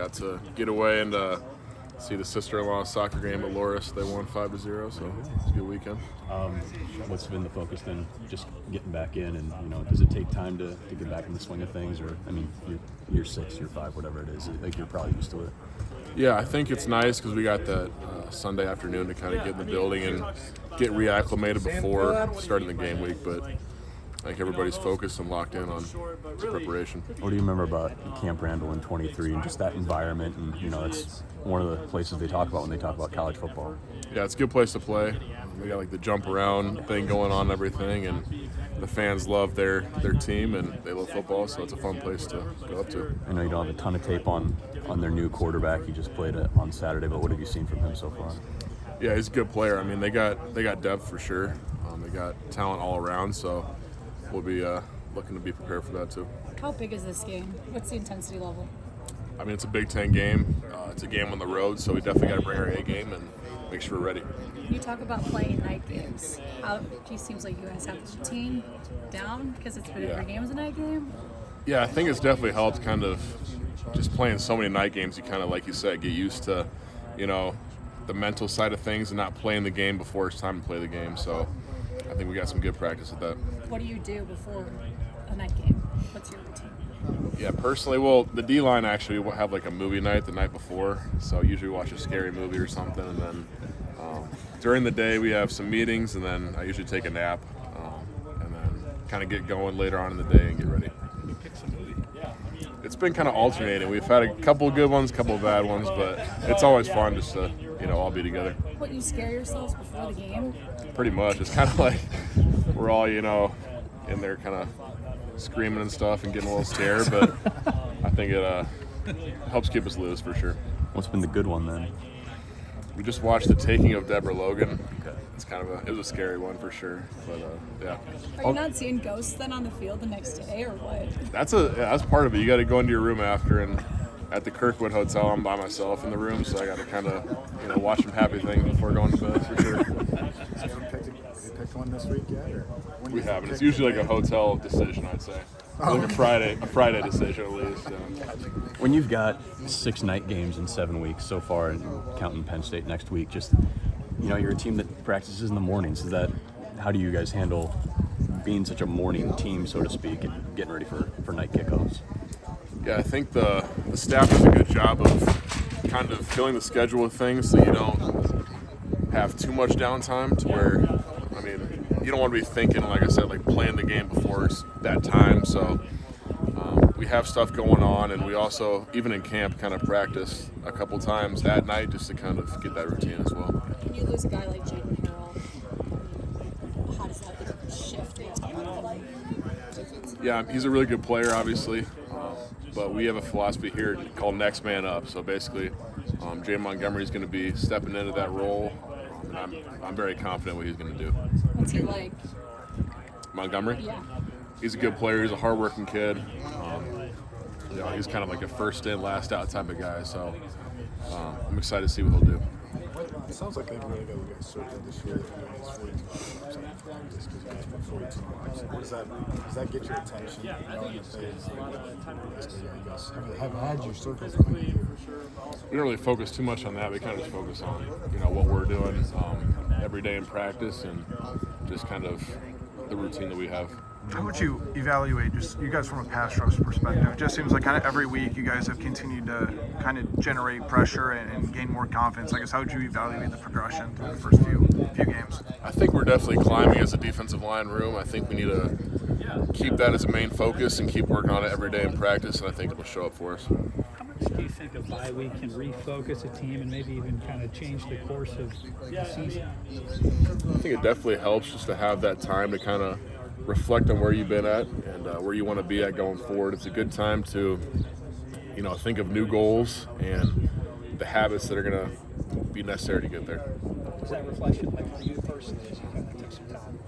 got to get away and see the sister-in-law soccer game at Loris. They won 5-0, so it's a good weekend. What's been the focus then? Just getting back in, and does it take time to get back in the swing of things? Or year 6, year 5, whatever it is, like you're probably used to it. Yeah, I think it's nice because we got that Sunday afternoon to kind of get in the building and get reacclimated before starting the game week. But I think everybody's focused and locked in on the preparation. What do you remember about Camp Randall in 23 and just that environment? And it's one of the places they talk about when they talk about college football. Yeah, it's a good place to play. We got like the jump around thing going on and everything, and the fans love their team and they love football, so it's a fun place to go up to. I know you don't have a ton of tape on their new quarterback. He just played it on Saturday, but what have you seen from him so far? Yeah, he's a good player. I mean, they got depth for sure. They got talent all around, so we'll be looking to be prepared for that too. How big is this game? What's the intensity level? I mean, it's a Big Ten game. It's a game on the road, so we definitely got to bring our A game and make sure we're ready. You talk about playing night games. It seems like you guys have the routine down because it's been every game is a night game. Yeah, I think it's definitely helped kind of just playing so many night games. You kind of, like you said, get used to, the mental side of things and not playing the game before it's time to play the game. So I think we got some good practice at that. What do you do before a night game? What's your routine? Yeah, personally, well, the D-line actually will have like a movie night the night before. So usually watch a scary movie or something, and then during the day we have some meetings, and then I usually take a nap, and then kind of get going later on in the day and get ready. It's been kind of alternating. We've had a couple of good ones, a couple of bad ones, but it's always fun just to all be together. What, you scare yourselves before the game? Pretty much. It's kind of like we're all in there kind of screaming and stuff and getting a little scared, but I think it helps keep us loose for sure. What's been the good one then? We just watched The Taking of Deborah Logan. It's it was a scary one for sure, but yeah. Are you not seeing ghosts then on the field the next day, or what? That's part of it. You got to go into your room after, and at the Kirkwood Hotel, I'm by myself in the room, so I got to kind of watch some happy things before going to bed for sure. Have you picked one this week yet? Or We haven't. It's usually like a hotel decision, I'd say. Like a Friday decision at least. When you've got 6 night games in 7 weeks so far, and counting Penn State next week, just you're a team that practices in the mornings. How do you guys handle being such a morning team, so to speak, and getting ready for night kickoffs? Yeah, I think the staff does a good job of kind of filling the schedule with things so you don't have too much downtime to where, you don't want to be thinking, like I said, like playing the game before that time. So we have stuff going on, and we also, even in camp, kind of practice a couple times at night just to kind of get that routine as well. When you lose a guy like Jaden Harrell, how does that shift what's going on? Yeah, he's a really good player, obviously, but we have a philosophy here called next man up. So basically, Jay Montgomery is going to be stepping into that role, and I'm very confident what he's going to do. What's he like? Montgomery? Yeah. He's a good player. He's a hardworking kid. He's kind of like a first in, last out type of guy. So I'm excited to see what he'll do. It sounds like they've really got you guys circled this year. It's 42 hours of practice because you guys put 42 hours. What does that get your attention? Knowing that you guys have had your circles for like a year. We don't really focus too much on that. We kind of just focus on what we're doing every day in practice and just kind of the routine that we have. How would you evaluate just you guys from a pass rush perspective? It just seems like kind of every week you guys have continued to kind of generate pressure and gain more confidence. I guess how would you evaluate the progression through the first few games? I think we're definitely climbing as a defensive line room. I think we need to keep that as a main focus and keep working on it every day in practice, and I think it'll show up for us. How much do you think a bye week can refocus a team and maybe even kind of change the course of the season? I think it definitely helps just to have that time to kind of reflect on where you've been at and where you want to be at going forward. It's a good time to, think of new goals and the habits that are going to be necessary to get there. Is that reflection like for you personally as you kind of took some time?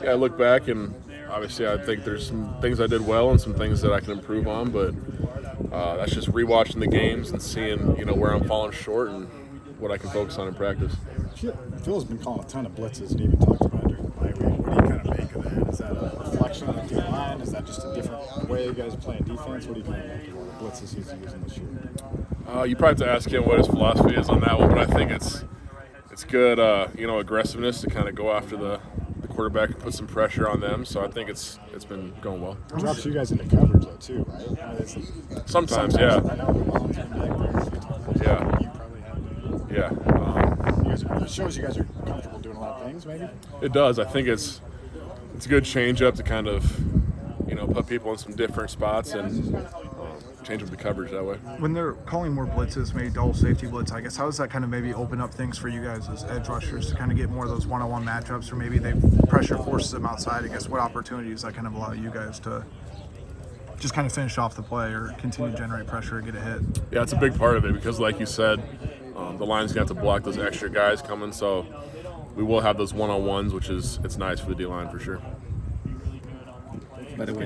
Yeah, I look back and obviously I think there's some things I did well and some things that I can improve on, but that's just rewatching the games and seeing, where I'm falling short and what I can focus on in practice. Phil's been calling a ton of blitzes and even talked about it during the bye week. What do you kind of make of that? Is that a reflection on the D-line? Is that just a different way you guys are playing defense? What do you kind of make of all the blitzes he's using this year? You probably have to ask him what his philosophy is on that one, but I think it's good, aggressiveness to kind of go after the quarterback and put some pressure on them. So I think it's been going well. It drops you guys into coverage though too, right? I mean, Sometimes, yeah. I know the Lions been back there. Yeah. You probably have to. Yeah. It shows you guys are comfortable doing a lot of things, maybe. It does. I think it's a good change up to kind of, put people in some different spots and change up the coverage that way. When they're calling more blitzes, maybe double safety blitz, I guess, how does that kind of maybe open up things for you guys as edge rushers to kind of get more of those one-on-one matchups, or maybe they pressure forces them outside? I guess what opportunities that kind of allow you guys to just kind of finish off the play or continue to generate pressure or get a hit? Yeah, it's a big part of it because, like you said, the line's going to have to block those extra guys coming, so we will have those one-on-ones, which it's nice for the D-line for sure. By the way,